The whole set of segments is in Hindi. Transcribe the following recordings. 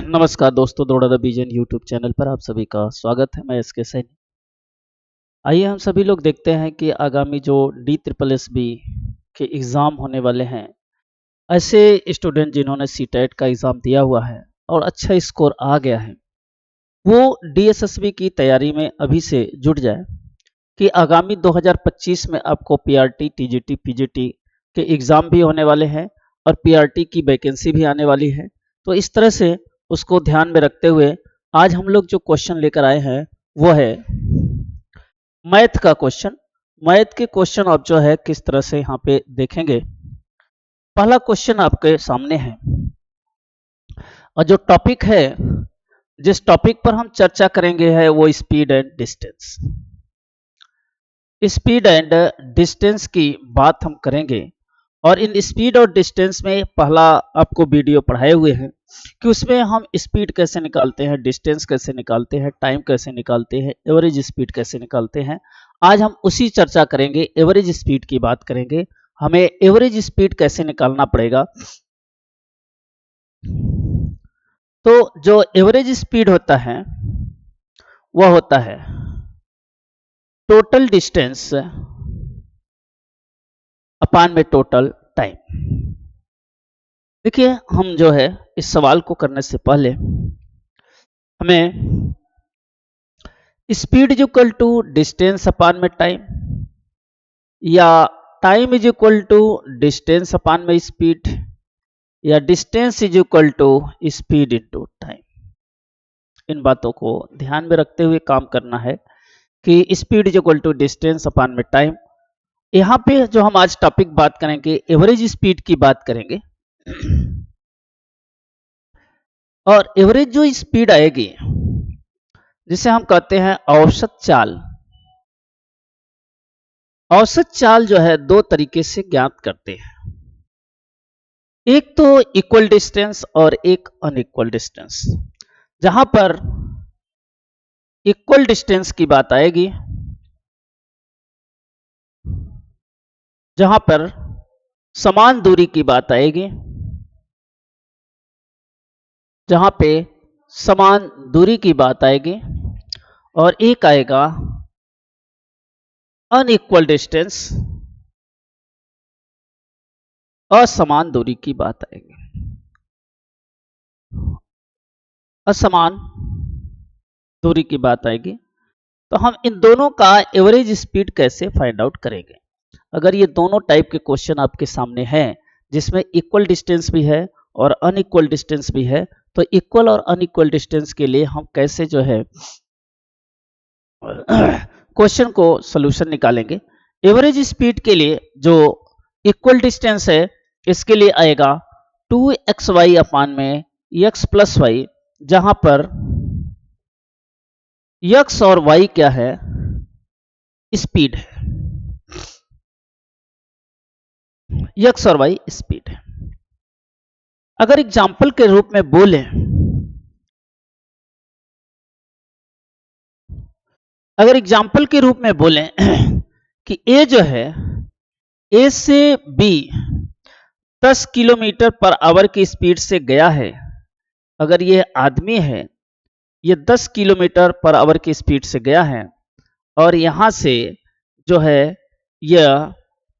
नमस्कार दोस्तों, दौड़ा द विजन यूट्यूब चैनल पर आप सभी का स्वागत है। मैं एसके सैनी। आइए हम सभी लोग देखते हैं कि आगामी जो DSSB के एग्ज़ाम होने वाले हैं, ऐसे स्टूडेंट जिन्होंने सीटेट का एग्ज़ाम दिया हुआ है और अच्छा स्कोर आ गया है, वो DSSB की तैयारी में अभी से जुट जाए कि आगामी 2025 में आपको PRT, TGT, PGT के एग्ज़ाम भी होने वाले हैं और PRT की वैकेंसी भी आने वाली है। तो इस तरह से उसको ध्यान में रखते हुए आज हम लोग जो क्वेश्चन लेकर आए हैं वो है मैथ का क्वेश्चन। मैथ के क्वेश्चन आप जो है किस तरह से यहाँ पे देखेंगे। पहला क्वेश्चन आपके सामने है और जो टॉपिक है, जिस टॉपिक पर हम चर्चा करेंगे है वो speed and distance. Speed and distance की बात हम करेंगे और इन स्पीड और डिस्टेंस में पहला आपको वीडियो पढ़ाए हुए हैं कि उसमें हम स्पीड कैसे निकालते हैं, डिस्टेंस कैसे निकालते हैं, टाइम कैसे निकालते हैं, एवरेज स्पीड कैसे निकालते हैं। आज हम उसी चर्चा करेंगे, एवरेज स्पीड की बात करेंगे। हमें एवरेज स्पीड कैसे निकालना पड़ेगा। तो जो एवरेज स्पीड होता है वह होता है टोटल डिस्टेंस अपान में टोटल टाइम। देखिए, हम जो है इस सवाल को करने से पहले हमें speed is equal to distance upon में टाइम या time is equal to distance upon में स्पीड या distance is equal to speed into time, इन बातों को ध्यान में रखते हुए काम करना है कि speed is equal to distance upon में टाइम। यहाँ पे जो हम आज टॉपिक बात करेंगे एवरेज स्पीड की बात करेंगे और एवरेज जो स्पीड आएगी जिसे हम कहते हैं औसत चाल। औसत चाल जो है दो तरीके से ज्ञात करते हैं, एक तो इक्वल डिस्टेंस और एक अनइक्वल डिस्टेंस। जहां पर इक्वल डिस्टेंस की बात आएगी, जहां पर समान दूरी की बात आएगी, जहां पे समान दूरी की बात आएगी, और एक आएगा अनइक्वल डिस्टेंस, असमान दूरी की बात आएगी। असमान दूरी की बात आएगी तो हम इन दोनों का एवरेज स्पीड कैसे फाइंड आउट करेंगे। अगर ये दोनों टाइप के क्वेश्चन आपके सामने हैं जिसमें इक्वल डिस्टेंस भी है और अनइक्वल डिस्टेंस भी है, तो इक्वल और अनइक्वल डिस्टेंस के लिए हम कैसे जो है क्वेश्चन को सॉल्यूशन निकालेंगे। एवरेज स्पीड के लिए जो इक्वल डिस्टेंस है इसके लिए आएगा 2xy अपान में x प्लस वाई, जहां पर x और y क्या है, स्पीड है। x और y स्पीड है। अगर एग्जाम्पल के रूप में बोले, अगर एग्जाम्पल के रूप में बोले कि a जो है a से b 10 किलोमीटर पर आवर की स्पीड से गया है। अगर ये आदमी है, ये 10 किलोमीटर पर आवर की स्पीड से गया है और यहां से जो है यह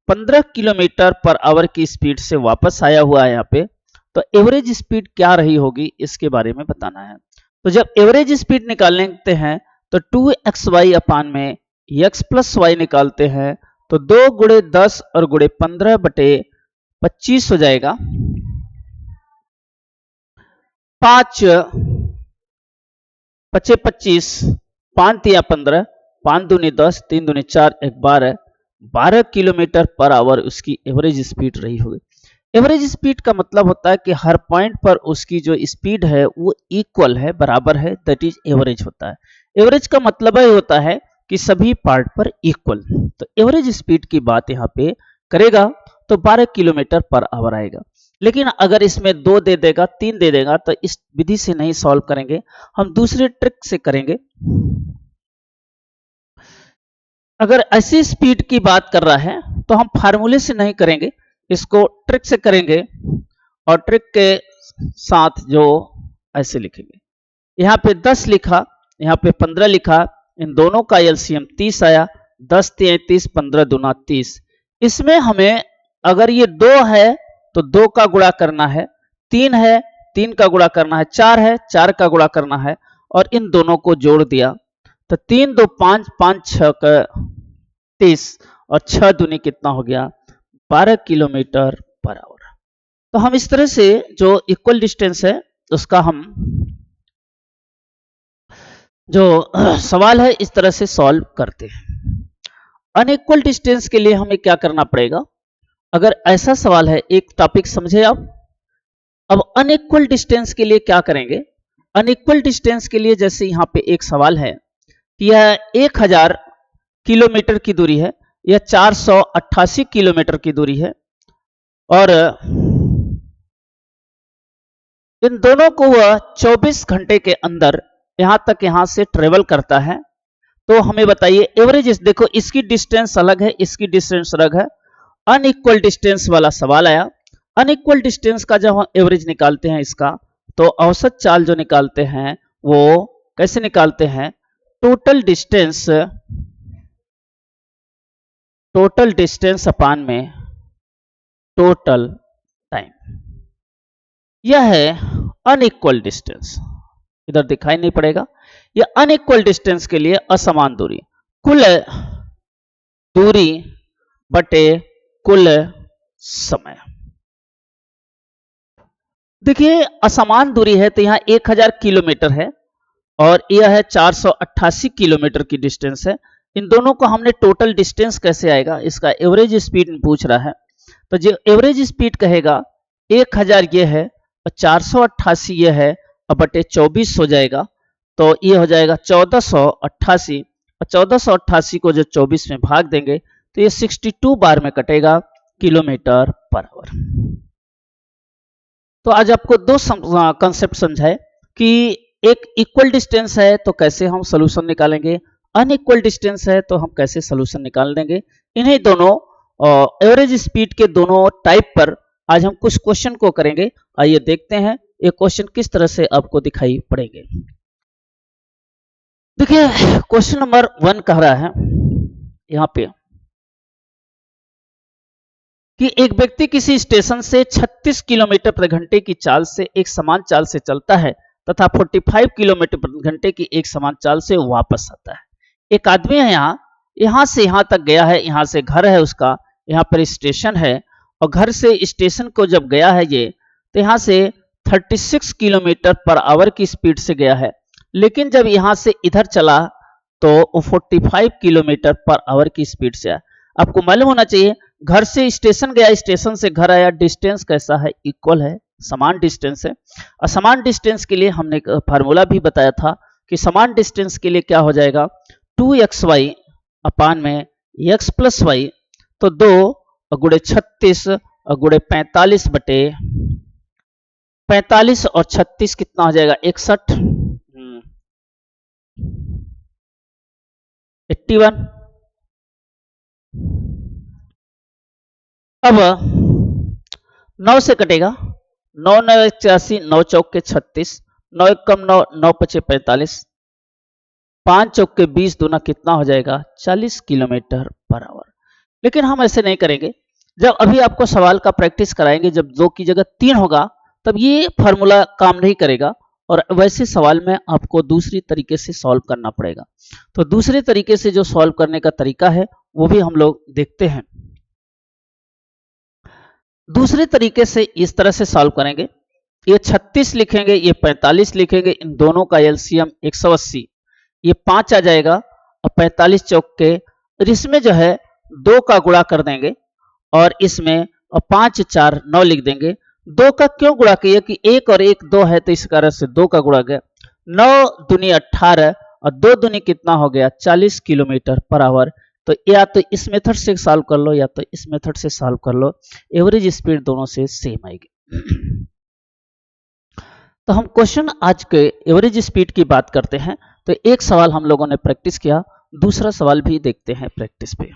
15 किलोमीटर पर आवर की स्पीड से वापस आया हुआ है यहाँ पे, तो एवरेज स्पीड क्या रही होगी इसके बारे में बताना है। तो जब एवरेज स्पीड निकालते हैं तो 2xy अपान में x प्लस वाई निकालते हैं तो 2 गुणे 10 और गुणे 15 बटे 25 हो जाएगा। 5 पचे 25, 5 तिया 15, 5 दूनी 10, 3 दूनी 4, 1 12 किलोमीटर पर आवर उसकी एवरेज स्पीड रही होगी। एवरेज स्पीड का मतलब होता है कि हर पॉइंट पर उसकी जो स्पीड है वो इक्वल है, बराबर है, दैट इज एवरेज होता है। एवरेज का मतलब ही होता है कि सभी पार्ट पर इक्वल। तो एवरेज स्पीड की बात यहाँ पे करेगा तो 12 किलोमीटर पर आवर आएगा। लेकिन अगर इसमें 2 दे देगा, 3 दे देगा, तो इस विधि से नहीं सॉल्व करेंगे, हम दूसरे ट्रिक से करेंगे। अगर ऐसी स्पीड की बात कर रहा है तो हम फार्मूले से नहीं करेंगे, इसको ट्रिक से करेंगे और ट्रिक के साथ जो ऐसे लिखेंगे। यहाँ पे 10 लिखा, यहाँ पे 15 लिखा, इन दोनों का एलसीएम 30 आया। 10 तिया 30, 15 दूना 30। इसमें हमें अगर ये 2 है तो 2 का गुणा करना है, 3 है 3 का गुणा करना है, 4 है 4 का गुणा करना है, और इन दोनों को जोड़ दिया तो 3 2 5, 5 6 का 30, और 6 दूनी कितना हो गया 12 किलोमीटर पर आवर। तो हम इस तरह से जो इक्वल डिस्टेंस है उसका हम जो सवाल है इस तरह से सॉल्व करते हैं। अनइक्वल डिस्टेंस के लिए हमें क्या करना पड़ेगा? अगर ऐसा सवाल है, एक टॉपिक समझे आप। अब अनइक्वल डिस्टेंस के लिए क्या करेंगे? अनइक्वल डिस्टेंस के लिए जैसे यहां पे एक सवाल है कि यह 1000 किलोमीटर की दूरी है, यह 488 किलोमीटर की दूरी है, और इन दोनों को वह 24 घंटे के अंदर यहां तक यहां से ट्रेवल करता है। तो हमें बताइए एवरेज। देखो इसकी डिस्टेंस अलग है, इसकी डिस्टेंस अलग है। अनइक्वल डिस्टेंस वाला सवाल आया। अनइक्वल डिस्टेंस का जब हम एवरेज निकालते हैं इसका, तो औसत चाल जो निकालते हैं वो कैसे निकालते हैं? टोटल डिस्टेंस अपान में टोटल टाइम। यह है अनइक्वल डिस्टेंस। इधर दिखाई नहीं पड़ेगा। यह अनइक्वल डिस्टेंस के लिए असमान दूरी, कुल दूरी बटे कुल समय। देखिए असमान दूरी है तो यहां 1000 किलोमीटर है और यह है 488 किलोमीटर की डिस्टेंस है। इन दोनों को हमने टोटल डिस्टेंस कैसे आएगा, इसका एवरेज स्पीड पूछ रहा है। तो जो एवरेज स्पीड कहेगा 1000 ये है और 488 ये है, और बटे 24 हो जाएगा। तो ये हो जाएगा 1488, और 1488 को जो 24 में भाग देंगे तो ये 62 बार में कटेगा किलोमीटर पर आवर। तो आज आपको दो कंसेप्ट समझाए कि एक इक्वल डिस्टेंस है तो कैसे हम सोल्यूशन निकालेंगे, अनइक्वल डिस्टेंस है तो हम कैसे सोल्यूशन निकाल देंगे। इन्हीं दोनों एवरेज स्पीड के दोनों टाइप पर आज हम कुछ क्वेश्चन को करेंगे। आइए देखते हैं ये क्वेश्चन किस तरह से आपको दिखाई पड़ेंगे। देखिए क्वेश्चन नंबर 1 कह रहा है यहां पे कि एक व्यक्ति किसी स्टेशन से 36 किलोमीटर प्रति घंटे की चाल से एक समान चाल से चलता है तथा 45 किलोमीटर प्रति घंटे की एक समान चाल से वापस आता है। एक आदमी है यहां से यहां तक गया है, यहां से घर है उसका, यहां पर स्टेशन है, और घर से स्टेशन को जब गया है ये, तो यहां से 36 किलोमीटर पर आवर की स्पीड से गया है। लेकिन जब यहां से इधर चला तो वो 45 किलोमीटर पर आवर की स्पीड से आया। आपको मालूम होना चाहिए घर से स्टेशन गया, स्टेशन से घर आया, डिस्टेंस कैसा है? इक्वल है, समान डिस्टेंस है। और समान डिस्टेंस के लिए हमने फार्मूला भी बताया था कि समान डिस्टेंस के लिए क्या हो जाएगा 2xy अपान में x प्लस वाई। तो 2 गुणे 36 और गुणे 45 बटे 45 और 36 कितना हो जाएगा 61, 81। अब 9 से कटेगा, 9 9 81, 9 चौक के 36, 9 एक कम 9, 9 पचे 45, 5 चौक के 20, दूना कितना हो जाएगा 40 किलोमीटर पर आवर। लेकिन हम ऐसे नहीं करेंगे। जब अभी आपको सवाल का प्रैक्टिस कराएंगे, जब 2 की जगह 3 होगा तब ये फार्मूला काम नहीं करेगा, और वैसे सवाल में आपको दूसरी तरीके से सॉल्व करना पड़ेगा। तो दूसरे तरीके से जो सॉल्व करने का तरीका है वो भी हम लोग देखते हैं। दूसरे तरीके से इस तरह से सॉल्व करेंगे, ये 36 लिखेंगे, ये 45 लिखेंगे, इन दोनों का एलसीएम 180, ये 5 आ जाएगा, और 45 चौक के, और इसमें जो है 2 का गुणा कर देंगे, और इसमें और 5 4 9 लिख देंगे। 2 का क्यों गुणा किया कि 1 और 1 2 है, तो इस कारण से 2 का गुणा गया। 9 दूनी 18 और 2 दूनी कितना हो गया 40 किलोमीटर पर आवर। तो या तो इस मेथड से सॉल्व कर लो या तो इस मेथड से सॉल्व कर लो, एवरेज स्पीड दोनों से सेम आएगी। तो हम क्वेश्चन आज के एवरेज स्पीड की बात करते हैं। तो एक सवाल हम लोगों ने प्रैक्टिस किया, दूसरा सवाल भी देखते हैं प्रैक्टिस पे।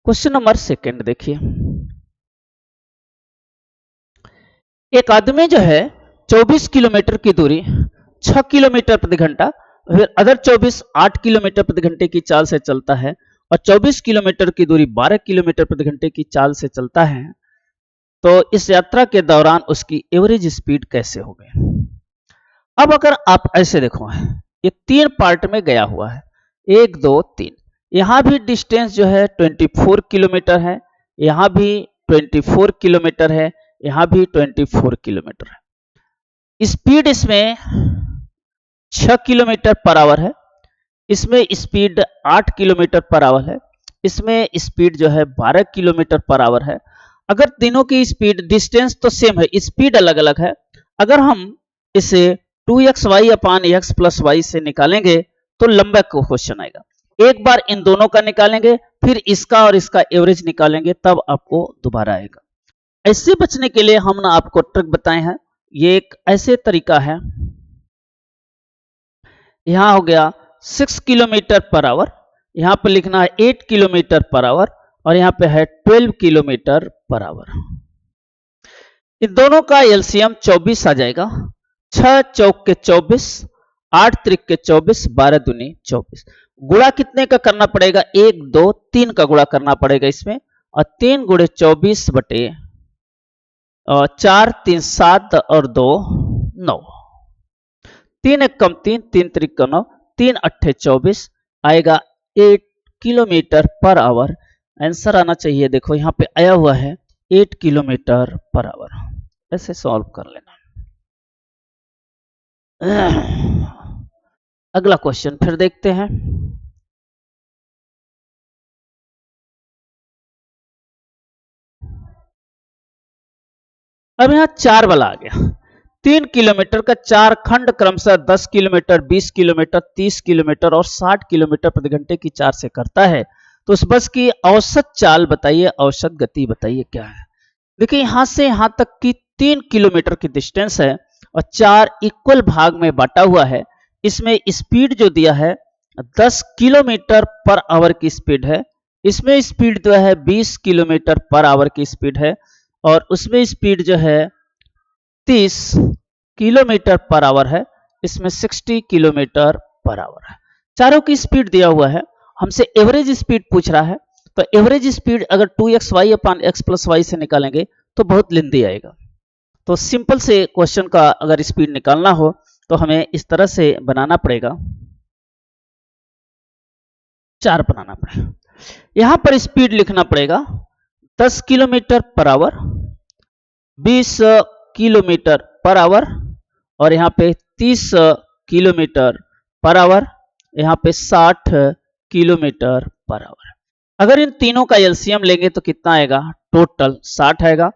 क्वेश्चन नंबर 2 देखिए, एक आदमी जो है 24 किलोमीटर की दूरी 6 किलोमीटर प्रति घंटा, फिर अदर 24 8 किलोमीटर प्रति घंटे की चाल से चलता है और 24 किलोमीटर की दूरी 12 किलोमीटर प्रति घंटे की चाल से चलता है, तो इस यात्रा के दौरान उसकी एवरेज स्पीड कैसे होगी। अब अगर आप ऐसे देखो, ये 3 पार्ट में गया हुआ है, 1 2 3, यहां भी डिस्टेंस जो है 24 किलोमीटर है, यहां भी 24 किलोमीटर है, यहां भी 24 किलोमीटर है। स्पीड इसमें 6 किलोमीटर पर आवर है, इसमें स्पीड 8 किलोमीटर पर आवर है, इसमें स्पीड जो है 12 किलोमीटर पर आवर है। अगर तीनों की स्पीड, डिस्टेंस तो सेम है, स्पीड अलग अलग है, अगर हम इसे 2xy अपान x प्लस वाई से निकालेंगे तो लंबा क्वेश्चन आएगा। एक बार इन दोनों का निकालेंगे, फिर इसका और इसका एवरेज निकालेंगे, तब आपको दोबारा आएगा। ऐसे बचने के लिए हमने आपको ट्रिक बताए हैं। ये एक ऐसे तरीका है, यहां हो गया 6 किलोमीटर पर आवर, यहां पर लिखना है 8 किलोमीटर पर आवर और यहां पे है 12 किलोमीटर पर आवर। इन दोनों का एलसीएम 24 आ जाएगा। 6 चौक के 24, 8 त्रिक के 24, 12 दूनी 24। गुणा कितने का करना पड़ेगा, 1 2 3 का गुणा करना पड़ेगा इसमें, और 3 गुणे 24 बटे 4 3 7 और 2 9, 3 एक कम 3, 3 त्रिक का 9, 3 अट्ठे 24 आएगा 8 किलोमीटर पर आवर। आंसर आना चाहिए, देखो यहां पे आया हुआ है 8 किलोमीटर पर आवर। ऐसे सॉल्व कर लेना। अगला क्वेश्चन फिर देखते हैं। अब यहां 4 वाला आ गया। 3 किलोमीटर का 4 खंड क्रमशः 10 किलोमीटर, 20 किलोमीटर, 30 किलोमीटर और 60 किलोमीटर प्रति घंटे की चाल से करता है, तो उस बस की औसत चाल बताइए, औसत गति बताइए क्या है। देखिए यहां से यहां तक की 3 किलोमीटर की डिस्टेंस है और 4 इक्वल भाग में बांटा हुआ है। इसमें स्पीड जो दिया है 10 किलोमीटर पर आवर की स्पीड है, इसमें स्पीड जो है 20 किलोमीटर पर आवर की स्पीड है, और उसमें स्पीड जो है 30 किलोमीटर पर आवर है, इसमें 60 किलोमीटर पर आवर है। चारों की स्पीड दिया हुआ है, हमसे एवरेज स्पीड पूछ रहा है, तो एवरेज स्पीड अगर 2xy अपान x प्लस वाई से निकालेंगे तो बहुत लेंदी आएगा। तो सिंपल से क्वेश्चन का अगर स्पीड निकालना हो तो हमें इस तरह से बनाना पड़ेगा, 4 बनाना पड़ेगा। यहां पर स्पीड लिखना पड़ेगा 10 kilometre per hour, 20 kilometre per hour, और यहाँ पे 30 किलोमीटर पर आवर, यहाँ पे 60 किलोमीटर पर आवर। अगर इन तीनों का एलसीएम लेंगे तो कितना आएगा, टोटल 60 आएगा।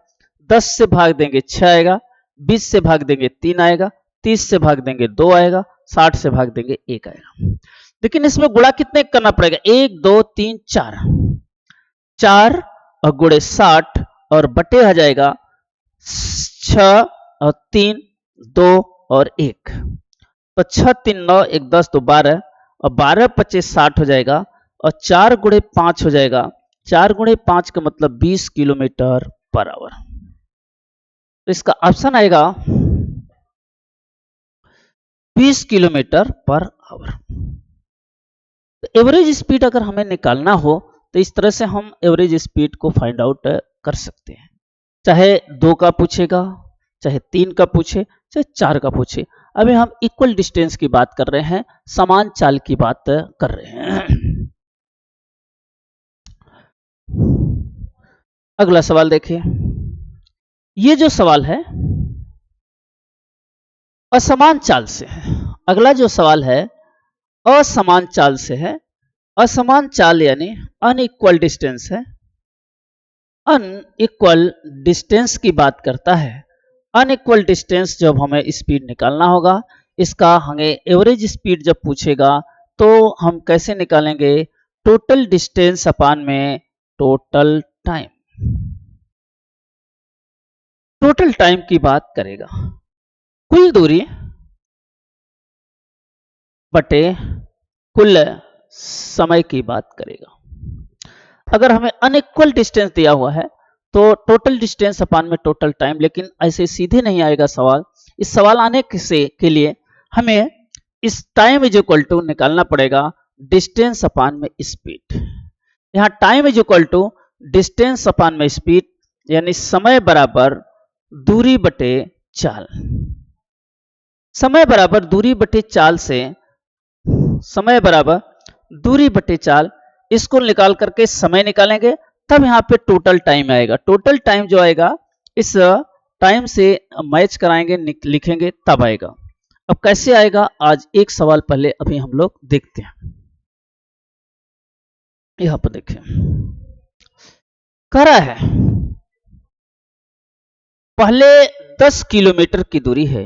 10 से भाग देंगे 6 आएगा, 20 से भाग देंगे 3 आएगा, 30 से भाग देंगे 2 आएगा, 60 से भाग देंगे 1 आएगा। लेकिन इसमें गुणा कितने करना पड़ेगा, 1 2 3 4, 4 और गुणे 60 और बटे आ जाएगा 6 और 3 2 और 1, तो 6 3 9 1 10 तो 12 और 12 25 60 हो जाएगा, और 4 गुणे 5 हो जाएगा, 4 गुणे 5 का मतलब 20 किलोमीटर पर आवर। तो इसका ऑप्शन आएगा 20 किलोमीटर पर आवर। तो एवरेज स्पीड अगर हमें निकालना हो तो इस तरह से हम एवरेज स्पीड को फाइंड आउट कर सकते हैं। चाहे 2 का पूछेगा, चाहे 3 का पूछे, चाहे 4 का पूछे। अभी हम इक्वल डिस्टेंस की बात कर रहे हैं, समान चाल की बात कर रहे हैं। अगला सवाल देखिए, ये जो सवाल है असमान चाल से है। अगला जो सवाल है असमान चाल से है। असमान चाल यानी अनइक्वल डिस्टेंस है। अनइक्वल डिस्टेंस की बात करता है। अनइक्वल डिस्टेंस जब हमें स्पीड निकालना होगा, इसका हमें एवरेज स्पीड जब पूछेगा तो हम कैसे निकालेंगे, टोटल डिस्टेंस अपान में टोटल टाइम। टोटल टाइम की बात करेगा, कुल दूरी बटे कुल समय की बात करेगा। अगर हमें अनइक्वल डिस्टेंस दिया हुआ है तो टोटल डिस्टेंस अपान में टोटल टाइम, लेकिन ऐसे सीधे नहीं आएगा सवाल, इस सवाल आने के लिए हमें इस टाइम इज इक्वल टू निकालना पड़ेगा डिस्टेंस अपान में स्पीड। यहाँ time is equal to distance upon में स्पीड, यानी समय बराबर दूरी बटे चाल। समय बराबर दूरी बटे चाल से समय बराबर दूरी बटे चाल, इसको निकाल करके समय निकालेंगे, तब यहाँ पे टोटल टाइम आएगा। टोटल टाइम जो आएगा इस टाइम से मैच कराएंगे, लिखेंगे, तब आएगा। अब कैसे आएगा, आज एक सवाल पहले अभी हम लोग देखते हैं। यहां पर देखें, कह रहा है पहले 10 किलोमीटर की दूरी है,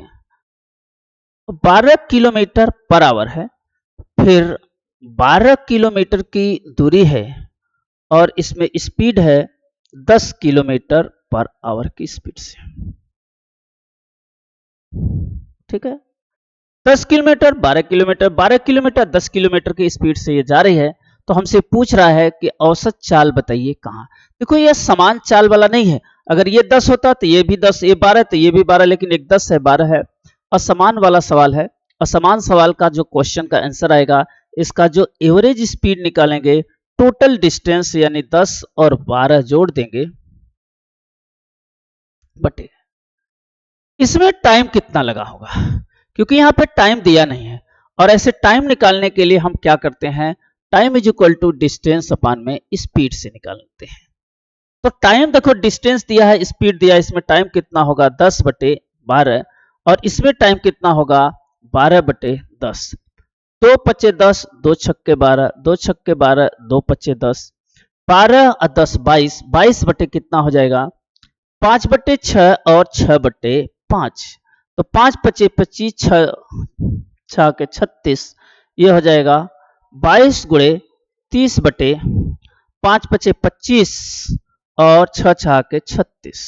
12 किलोमीटर पर आवर है, फिर 12 किलोमीटर की दूरी है और इसमें स्पीड है 10 किलोमीटर पर आवर की स्पीड से। ठीक है, 10 किलोमीटर 12 किलोमीटर 12 किलोमीटर 10 किलोमीटर की स्पीड से ये जा रही है, तो हमसे पूछ रहा है कि औसत चाल बताइए कहां। देखो ये समान चाल वाला नहीं है, अगर ये 10 होता तो ये भी 10, ये 12 तो ये भी 12, लेकिन एक 10 है 12 है, असमान वाला सवाल है। असमान सवाल का जो क्वेश्चन का आंसर आएगा, इसका जो एवरेज स्पीड निकालेंगे, टोटल डिस्टेंस यानी 10 और 12 जोड़ देंगे बटे इसमें टाइम कितना लगा होगा, क्योंकि यहाँ पे टाइम दिया नहीं है। और ऐसे टाइम निकालने के लिए हम क्या करते हैं, time is equal to distance upon में स्पीड से निकालते हैं। तो टाइम देखो, डिस्टेंस दिया है, स्पीड दिया है, इसमें टाइम कितना होगा 10 बटे 12 और इसमें टाइम कितना होगा 12 बटे 10। 2 पच्चे 10, 2 छक्के 12, 2 छक्के 12, 2 पच्चे 10, 12 और 10 22, 22 बटे कितना हो जाएगा 5 बटे 6 और 6 बटे 5, तो 5 पच्चे 25, 6 के 36, ये हो जाएगा 22 गुणे 30 बटे 5 पचे 25 और 6 के 36,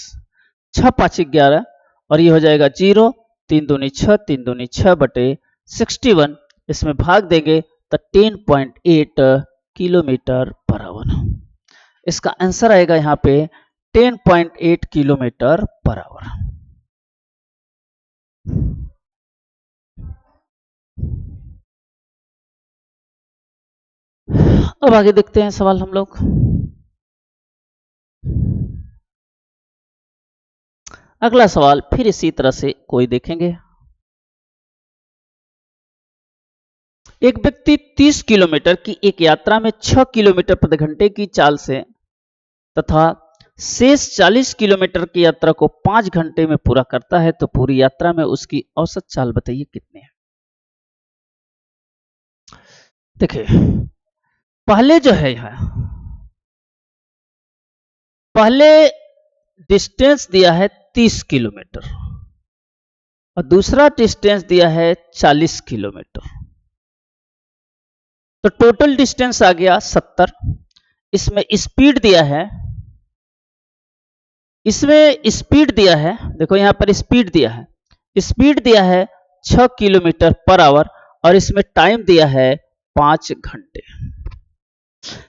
6 5 11 और ये हो जाएगा 0, 3 दूनी 6, 3 दूनी 6 बटे 61, इसमें भाग देंगे तो 10.8 किलोमीटर पर आवर। इसका आंसर आएगा यहाँ पे 10.8 किलोमीटर पर आवर। अब आगे देखते हैं सवाल हम लोग। अगला सवाल फिर इसी तरह से कोई देखेंगे। एक व्यक्ति 30 किलोमीटर की एक यात्रा में 6 किलोमीटर प्रति घंटे की चाल से तथा शेष 40 किलोमीटर की यात्रा को 5 घंटे में पूरा करता है, तो पूरी यात्रा में उसकी औसत चाल बताइए कितनी है। देखिए पहले जो है यहाँ पहले डिस्टेंस दिया है 30 किलोमीटर और दूसरा डिस्टेंस दिया है 40 किलोमीटर, तो टोटल डिस्टेंस आ गया 70। इसमें स्पीड दिया है, देखो यहां पर स्पीड दिया है, 6 किलोमीटर पर आवर और इसमें टाइम दिया है 5 घंटे।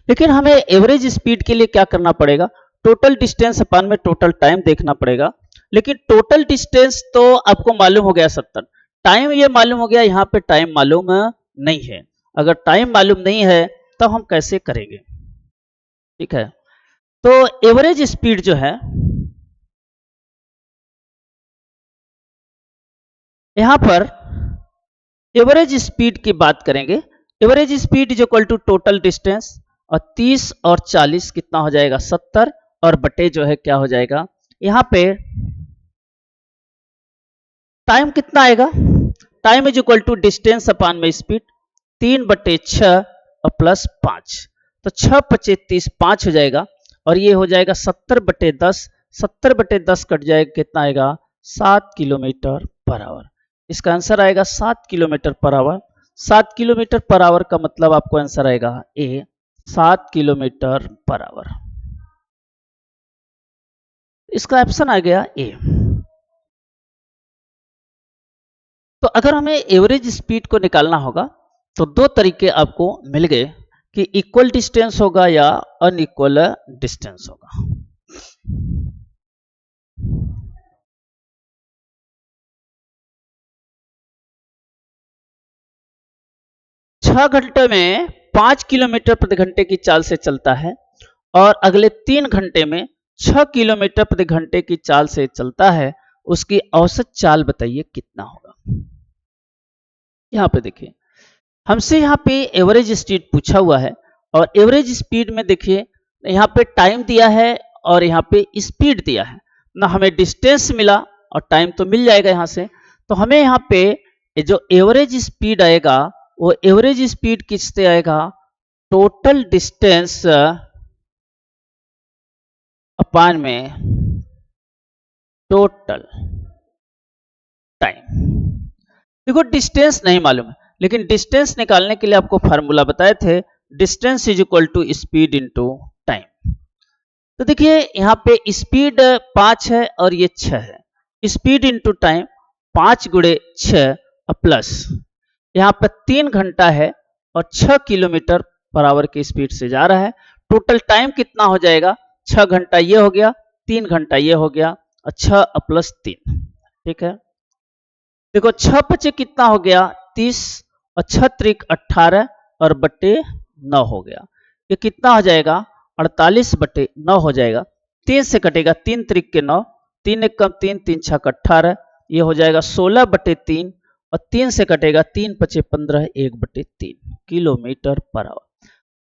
लेकिन हमें एवरेज स्पीड के लिए क्या करना पड़ेगा, टोटल डिस्टेंस अपान में टोटल टाइम देखना पड़ेगा। लेकिन टोटल डिस्टेंस तो आपको मालूम हो गया 70, टाइम ये मालूम हो गया, यहाँ पे टाइम मालूम नहीं है। अगर टाइम मालूम नहीं है तो हम कैसे करेंगे। ठीक है, तो एवरेज स्पीड जो है यहां पर एवरेज स्पीड की बात करेंगे। Average speed is equal to total distance और 30 और 40 कितना हो जाएगा 70 और बटे जो है क्या हो जाएगा, यहां पे टाइम कितना आएगा, time is equal to distance upon में स्पीड 3 बटे 6 और प्लस 5, तो 6 पचे 30, 5 हो जाएगा और ये हो जाएगा 70 बटे 10, 70 बटे 10 कट जाएगा, कितना आएगा 7 किलोमीटर पर आवर। इसका आंसर आएगा 7 kilometre per hour. 7 kilometre per hour का मतलब आपको आंसर आएगा ए, 7 किलोमीटर पर आवर। इसका ऑप्शन आ गया ए। तो अगर हमें एवरेज स्पीड को निकालना होगा तो दो तरीके आपको मिल गए कि इक्वल डिस्टेंस होगा या अनइक्वल डिस्टेंस होगा। 6 घंटे में 5 किलोमीटर प्रति घंटे की चाल से चलता है और अगले 3 घंटे में 6 किलोमीटर प्रति घंटे की चाल से चलता है, उसकी औसत चाल बताइए कितना होगा। यहां पे देखिए, हमसे यहाँ पे एवरेज स्पीड पूछा हुआ है और एवरेज स्पीड में देखिए यहाँ पे टाइम दिया है और यहाँ पे स्पीड दिया है ना, हमें डिस्टेंस मिला और टाइम तो मिल जाएगा यहाँ से। तो हमें यहाँ पे जो एवरेज स्पीड आएगा वो एवरेज स्पीड किससे आएगा, टोटल डिस्टेंस अपान में टोटल टाइम। देखो डिस्टेंस नहीं मालूम है, लेकिन डिस्टेंस निकालने के लिए आपको फार्मूला बताए थे, distance is equal to speed into time. तो देखिए यहाँ पे स्पीड 5 है और ये 6 है, स्पीड इनटू टाइम 5 गुणे 6 प्लस यहाँ पे 3 घंटा है और 6 किलोमीटर पर आवर की स्पीड से जा रहा है। टोटल टाइम कितना हो जाएगा, 6 घंटा ये हो गया, 3 घंटा ये हो गया और 6 प्लस 3, ठीक है। देखो 6 पचे कितना हो गया 30 और 6 त्रिक 18 और बटे 9 हो गया, ये कितना हो जाएगा 48 बटे 9 हो जाएगा। 3 से कटेगा 3 त्रिक के 9, 3 एक कम 3, 3 छक 18, ये हो जाएगा 16 बटे 3 और 3 से कटेगा 3 पचे 15, 1 बटे 3 किलोमीटर पर आवर।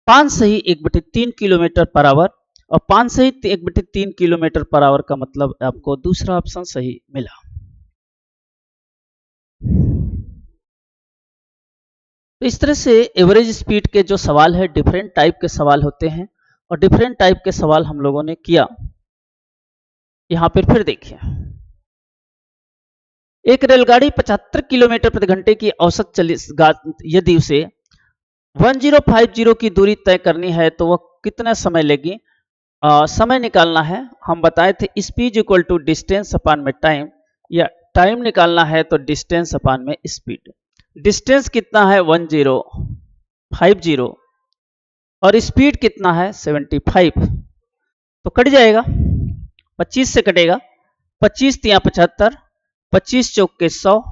5 सही 1 बटे 3 किलोमीटर पर आवर और 5 सही 1 बटे 3 किलोमीटर पर आवर का मतलब आपको दूसरा ऑप्शन सही मिला। तो इस तरह से एवरेज स्पीड के जो सवाल है डिफरेंट टाइप के सवाल होते हैं और डिफरेंट टाइप के सवाल हम लोगों ने किया। यहां पर फिर देखिए, एक रेलगाड़ी 75 किलोमीटर प्रति घंटे की औसत यदि उसे 1050 की दूरी तय करनी है तो वह कितना समय लेगी। समय निकालना है, हम बताए थे speed equal to distance upon में टाइम, या टाइम निकालना है तो डिस्टेंस अपान में स्पीड। डिस्टेंस कितना है 1050 और स्पीड कितना है 75, तो कट जाएगा, 25 से कटेगा, 25 तिया 75, 25 चौक के 100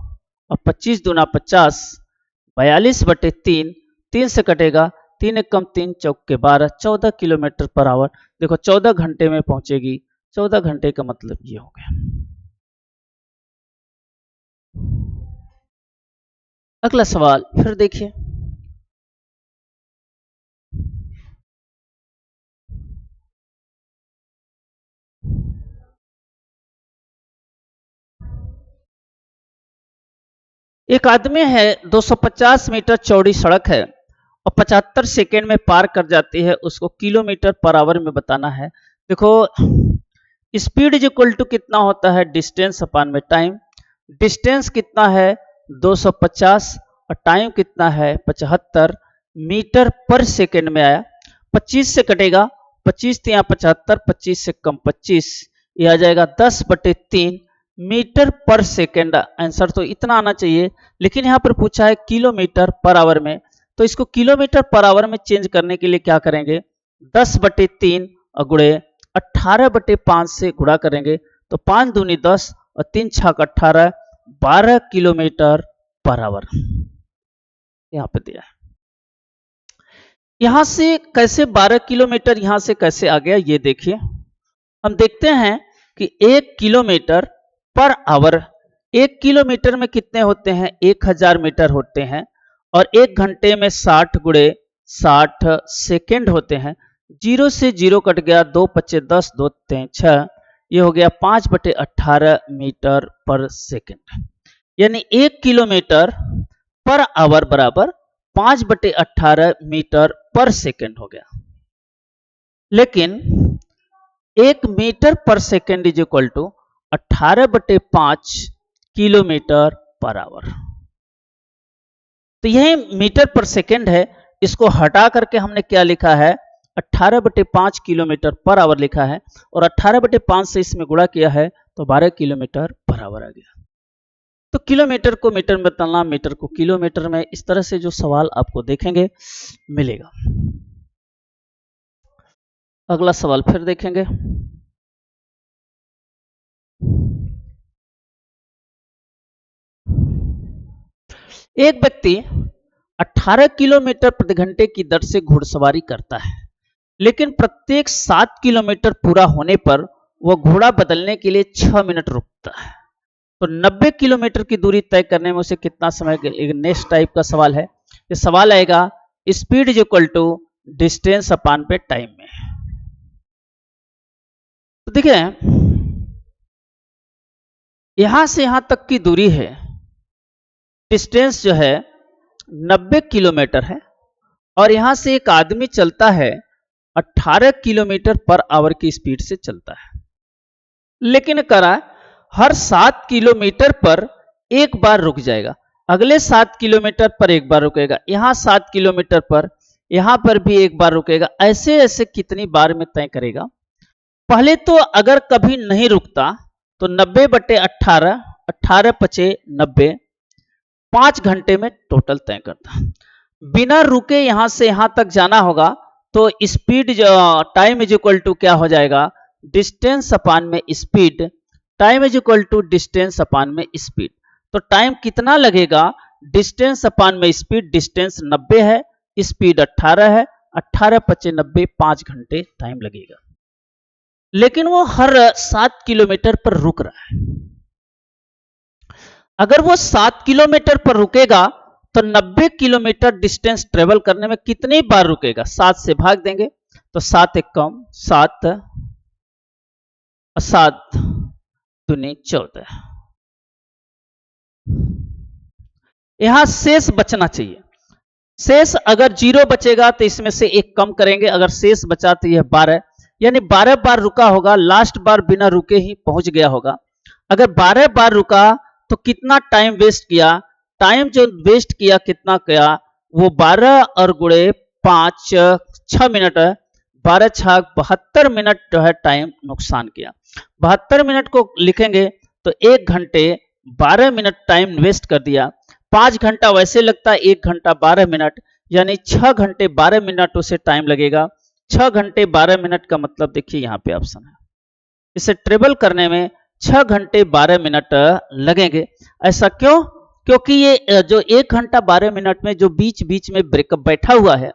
और 25 दूना 50, 42 बटे 3, 3 से कटेगा, 3 एक कम 3 चौक के 12, 14 किलोमीटर पर आवर। देखो 14 घंटे में पहुंचेगी, 14 घंटे का मतलब ये हो गया। अगला सवाल फिर देखिए, एक आदमी है 250 मीटर चौड़ी सड़क है और 75 सेकेंड में पार कर जाती है, उसको किलोमीटर पर आवर में बताना है। देखो स्पीड इज इक्वल टू कितना होता है डिस्टेंस अपान में टाइम, डिस्टेंस कितना है 250 और टाइम कितना है 75 मीटर पर सेकेंड में आया। 25 से कटेगा, 25 तिया 75, 25 से कम 25, ये आ जाएगा 10 बटे 3 मीटर पर सेकेंड। आंसर तो इतना आना चाहिए, लेकिन यहां पर पूछा है किलोमीटर पर आवर में, तो इसको किलोमीटर पर आवर में चेंज करने के लिए क्या करेंगे, 10 बटे 3 और गुणे 18 बटे 5 से गुणा करेंगे तो 5 दूनी 10 और 3 छक 18, 12 किलोमीटर पर आवर यहां पे दिया है। यहां से कैसे 12 किलोमीटर यहां से कैसे आ गया ये देखिए, हम देखते हैं कि 1 किलोमीटर पर आवर, 1 किलोमीटर में कितने होते हैं 1000 मीटर होते हैं और 1 घंटे में 60 गुणे 60 सेकेंड होते हैं। 0 से 0 कट गया, 2 पच्चे 10, 2 3 6, ये हो गया 5 बटे 18 मीटर पर सेकेंड, यानी 1 किलोमीटर पर आवर बराबर 5 बटे 18 मीटर पर सेकेंड हो गया। लेकिन 1 मीटर पर सेकेंड इज इक्वल टू 18 बटे 5 किलोमीटर पर आवर। तो यही मीटर पर सेकेंड है, इसको हटा करके हमने क्या लिखा है 18 बटे 5 किलोमीटर पर आवर लिखा है और 18 बटे 5 से इसमें गुणा किया है तो 12 किलोमीटर पर आवर आ गया। तो किलोमीटर को मीटर में बदलना, मीटर को किलोमीटर में, इस तरह से जो सवाल आपको देखेंगे मिलेगा। अगला सवाल फिर देखेंगे, एक व्यक्ति 18 किलोमीटर प्रति घंटे की दर से घुड़सवारी करता है, लेकिन प्रत्येक 7 किलोमीटर पूरा होने पर वह घोड़ा बदलने के लिए 6 मिनट रुकता है। तो 90 किलोमीटर की दूरी तय करने में उसे कितना समय? नेक्स्ट टाइप का सवाल है। ये सवाल आएगा speed is equal to distance upon पे टाइम में। तो देखिए यहां से यहां तक की दूरी है, डिस्टेंस जो है 90 किलोमीटर है, और यहां से एक आदमी चलता है 18 किलोमीटर पर आवर की स्पीड से चलता है, लेकिन करा हर 7 किलोमीटर पर एक बार रुक जाएगा, अगले 7 किलोमीटर पर एक बार रुकेगा, यहां 7 किलोमीटर पर, यहां पर भी एक बार रुकेगा। ऐसे ऐसे कितनी बार में तय करेगा? पहले तो अगर कभी नहीं रुकता तो 90/18, 18 पचे 90, 5 घंटे में टोटल तय करता। बिना रुके यहां से यहां तक जाना होगा तो स्पीड जो टाइम इज इक्वल टू क्या हो जाएगा? डिस्टेंस अपान में speed, time is equal to distance upon में स्पीड। तो टाइम कितना लगेगा? डिस्टेंस अपान में स्पीड, डिस्टेंस 90 है, स्पीड 18 है, 18 पचे 90, 5 घंटे टाइम लगेगा। लेकिन वो हर 7 किलोमीटर पर रुक रहा है। अगर वो 7 किलोमीटर पर रुकेगा तो 90 किलोमीटर डिस्टेंस ट्रेवल करने में कितनी बार रुकेगा? 7 से भाग देंगे तो 7 एक कम 7, 7 दूनी 14। यहां शेष बचना चाहिए। शेष अगर 0 बचेगा तो इसमें से एक कम करेंगे, अगर शेष बचा तो यह 12, यानी 12 बार रुका होगा, लास्ट बार बिना रुके ही पहुंच गया होगा। अगर 12 बार रुका तो कितना टाइम वेस्ट किया? टाइम जो वेस्ट किया कितना किया? वो 12 और गुणे 5 6 मिनट, 12 6 72 मिनट जो है टाइम नुकसान किया। 72 मिनट को लिखेंगे तो 1 घंटे 12 मिनट टाइम वेस्ट कर दिया। 5 घंटा वैसे लगता है, 1 घंटा 12 मिनट, यानी 6 घंटे 12 मिनट उसे टाइम लगेगा। 6 घंटे 12 मिनट का मतलब देखिए यहाँ पे ऑप्शन है, इसे ट्रेवल करने में 6 घंटे 12 मिनट लगेंगे। ऐसा क्यों? क्योंकि ये जो 1 घंटा 12 मिनट में जो बीच बीच में ब्रेकअप बैठा हुआ है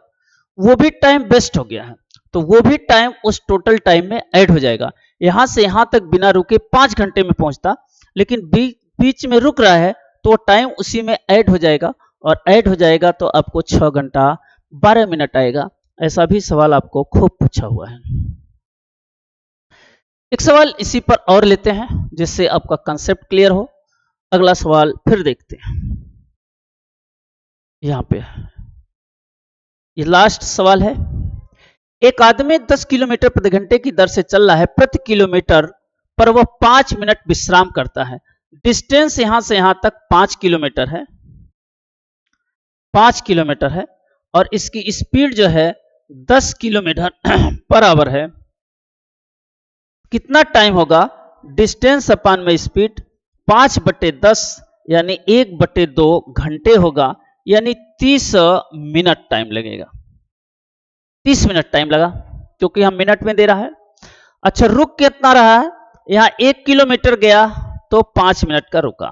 वो भी टाइम वेस्ट हो गया है, तो वो भी टाइम उस टोटल टाइम में ऐड हो जाएगा। यहां से यहां तक बिना रुके 5 घंटे में पहुंचता, लेकिन बीच में रुक रहा है तो टाइम उसी में ऐड हो जाएगा, और ऐड हो जाएगा तो आपको 6 घंटा 12 मिनट आएगा। ऐसा भी सवाल आपको खूब पूछा हुआ है। एक सवाल इसी पर और लेते हैं जिससे आपका कंसेप्ट क्लियर हो। अगला सवाल फिर देखते हैं। यहां पे ये लास्ट सवाल है। एक आदमी 10 किलोमीटर प्रति घंटे की दर से चल रहा है, प्रति किलोमीटर पर वह 5 मिनट विश्राम करता है। डिस्टेंस यहां से यहां तक 5 किलोमीटर है, 5 किलोमीटर है, और इसकी स्पीड जो है 10 किलोमीटर पर आवर है। कितना टाइम होगा? डिस्टेंस अपान में स्पीड, 5/10 यानी 1/2 घंटे होगा, यानी 30 मिनट टाइम लगेगा। 30 मिनट टाइम लगा क्योंकि हम मिनट में दे रहा है। अच्छा, रुक कितना रहा है? यहां 1 किलोमीटर गया तो 5 मिनट का रुका,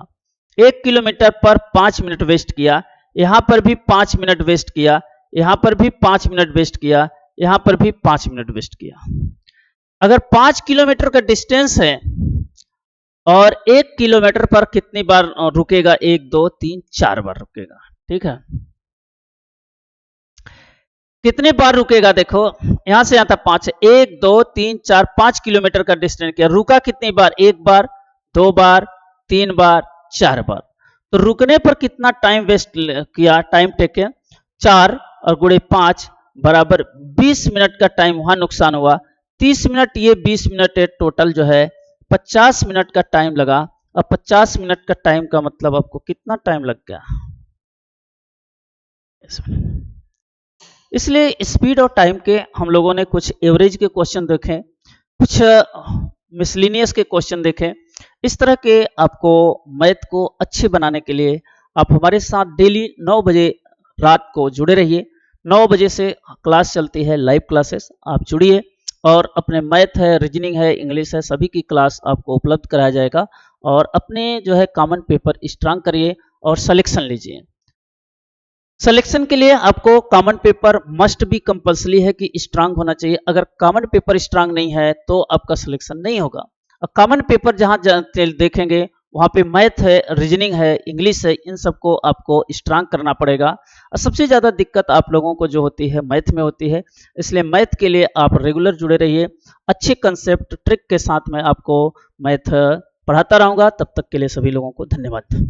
1 किलोमीटर पर 5 मिनट वेस्ट किया, यहां पर भी 5 मिनट वेस्ट किया, यहां पर भी 5 मिनट वेस्ट किया, यहां पर भी 5 मिनट वेस्ट किया। अगर 5 किलोमीटर का डिस्टेंस है और 1 किलोमीटर पर कितनी बार रुकेगा? 1 2 3 4 बार रुकेगा। ठीक है, कितनी बार रुकेगा? देखो यहां से यहां तक 5 है, 1 2 3 4 5 किलोमीटर का डिस्टेंस किया, रुका कितनी बार? 1 बार, 2 बार, 3 बार, 4 बार। तो रुकने पर कितना टाइम वेस्ट किया? टाइम टेकन 4 और गुणे 5 बराबर 20 मिनट का टाइम वहां नुकसान हुआ। 30 मिनट ये 20 मिनट है, टोटल जो है 50 मिनट का टाइम लगा। अब 50 मिनट का टाइम का मतलब आपको कितना टाइम लग गया? इसलिए स्पीड और टाइम के हम लोगों ने कुछ एवरेज के क्वेश्चन देखे, कुछ मिसलिनियस के क्वेश्चन देखे। इस तरह के आपको मैथ को अच्छे बनाने के लिए आप हमारे साथ डेली 9 बजे रात को जुड़े रहिए। 9 बजे से क्लास चलती है, लाइव क्लासेस, आप जुड़िए और अपने मैथ है, रीजनिंग है, इंग्लिश है, सभी की क्लास आपको उपलब्ध कराया जाएगा। और अपने जो है कॉमन पेपर स्ट्रांग करिए और सिलेक्शन लीजिए। सिलेक्शन के लिए आपको common paper must be compulsory है कि स्ट्रांग होना चाहिए। अगर कॉमन पेपर स्ट्रांग नहीं है तो आपका सिलेक्शन नहीं होगा। कॉमन पेपर जहां देखेंगे वहां पे मैथ है, रीजनिंग है, इंग्लिश है, इन सबको आपको स्ट्रांग करना पड़ेगा। और सबसे ज़्यादा दिक्कत आप लोगों को जो होती है मैथ में होती है, इसलिए मैथ के लिए आप रेगुलर जुड़े रहिए। अच्छे कंसेप्ट ट्रिक के साथ मैं आपको मैथ पढ़ाता रहूँगा। तब तक के लिए सभी लोगों को धन्यवाद।